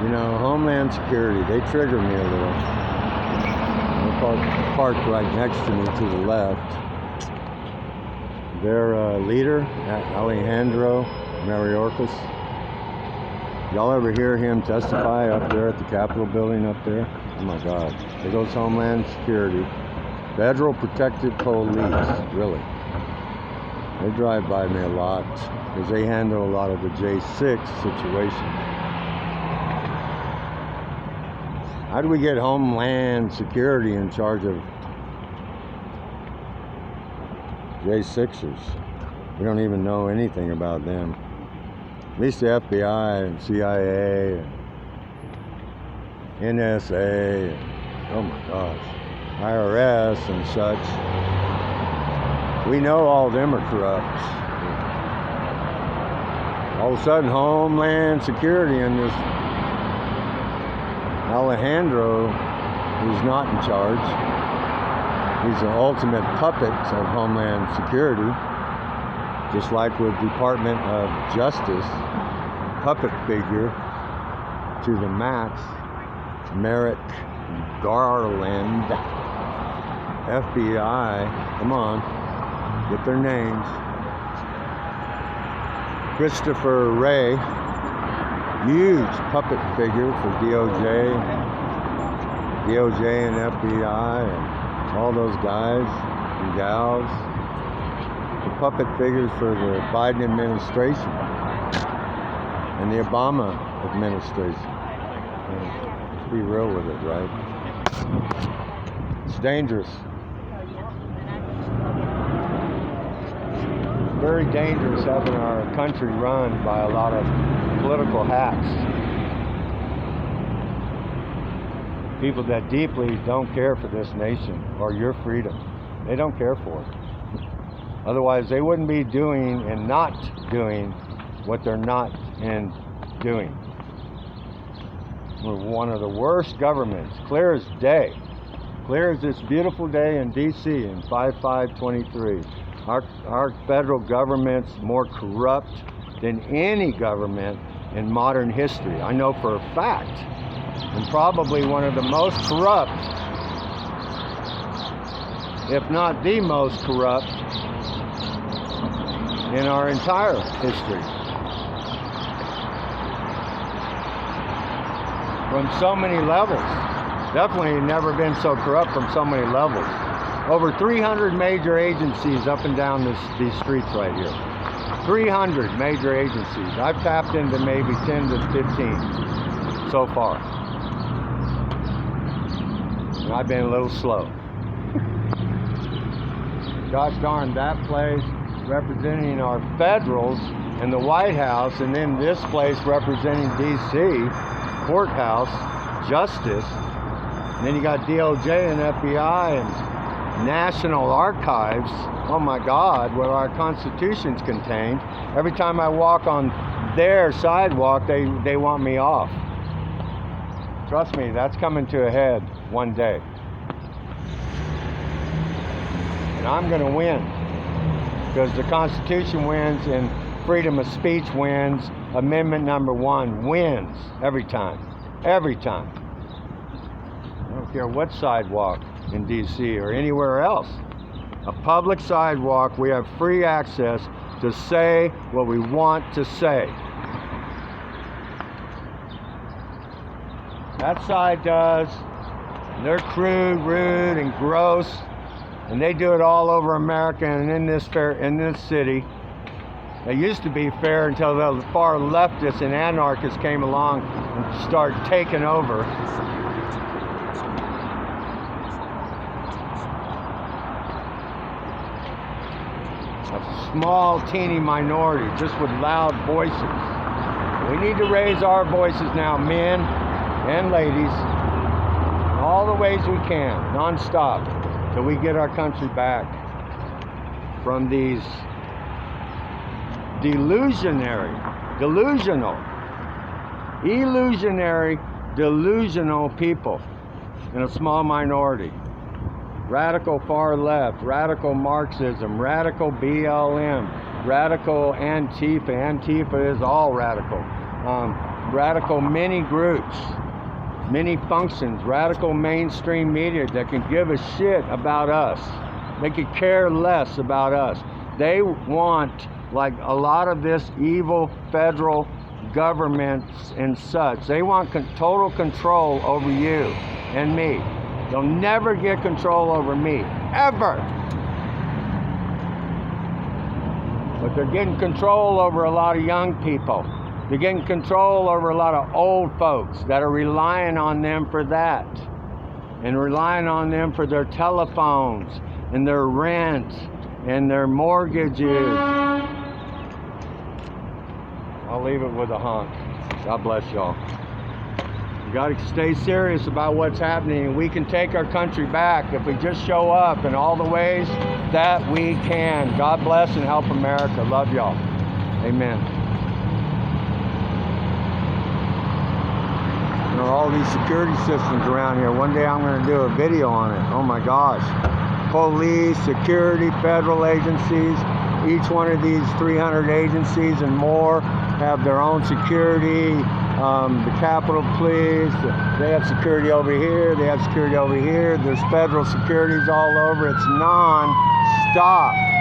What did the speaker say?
You know, Homeland Security, they trigger me a little. They're parked right next to me to the left. Their leader, Alejandro Mayorkas. Y'all ever hear him testify up there at the Capitol building up there? Oh my God. There goes Homeland Security. Federal Protective Police, really. They drive by me a lot because they handle a lot of the J6 situation. How do we get Homeland Security in charge of J6ers? We don't even know anything about them. At least the FBI and CIA and NSA, and, oh my gosh, IRS and such. We know all of them are corrupt. All of a sudden, Homeland Security and this Alejandro, who's not in charge. He's the ultimate puppet of Homeland Security, just like with Department of Justice, puppet figure to the max, Merrick Garland. FBI, come on, get their names. Christopher Wray, huge puppet figure for DOJ and FBI and all those guys and gals. The puppet figures for the Biden administration and the Obama administration. Let's be real with it, right? It's dangerous. Very dangerous having our country run by a lot of political hacks. People that deeply don't care for this nation or your freedom. They don't care for it. Otherwise, they wouldn't be doing and not doing what they're not in doing. We're one of the worst governments, clear as day. Clear as this beautiful day in D.C. in 5/5/23. Our federal government's more corrupt than any government in modern history. I know for a fact. And probably one of the most corrupt, if not the most corrupt, in our entire history. From so many levels. Definitely never been so corrupt from so many levels. Over 300 major agencies up and down these streets right here. 300 major agencies. I've tapped into maybe 10 to 15 so far. And I've been a little slow. Gosh darn, that place representing our federals in the White House, and then this place representing D.C., courthouse, justice, and then you got DOJ and FBI and National Archives. Oh my God, where our Constitution's contained. Every time I walk on their sidewalk, they want me off. Trust me, that's coming to a head one day. And I'm gonna win. Because the Constitution wins and freedom of speech wins. Amendment number 1 wins every time. Every time. I don't care what sidewalk in D.C. or anywhere else. A public sidewalk, we have free access to say what we want to say. That side does. They're crude, rude, and gross, and they do it all over America and in this city. It used to be fair until the far leftists and anarchists came along and started taking over. A small, teeny minority, just with loud voices. We need to raise our voices now, men and ladies, in all the ways we can, non-stop, till we get our country back from these illusionary, delusional people in a small minority. Radical far left, radical Marxism, radical BLM, radical Antifa. Antifa is all radical. radical mini groups, many functions, radical mainstream media that can give a shit about us. They could care less about us. They want, like a lot of this evil federal governments and such, they want total control over you and me. They'll never get control over me, ever. But they're getting control over a lot of young people. They're getting control over a lot of old folks that are relying on them for that. And relying on them for their telephones and their rent and their mortgages. I'll leave it with a honk. God bless y'all. We got to stay serious about what's happening, and we can take our country back if we just show up in all the ways that we can. God bless and help America. Love y'all. Amen. There are all these security systems around here. One day I'm going to do a video on it. Oh my gosh. Police, security, federal agencies. Each one of these 300 agencies and more have their own security. The Capitol Police, they have security over here, they have security over here. There's federal securities all over. It's non-stop.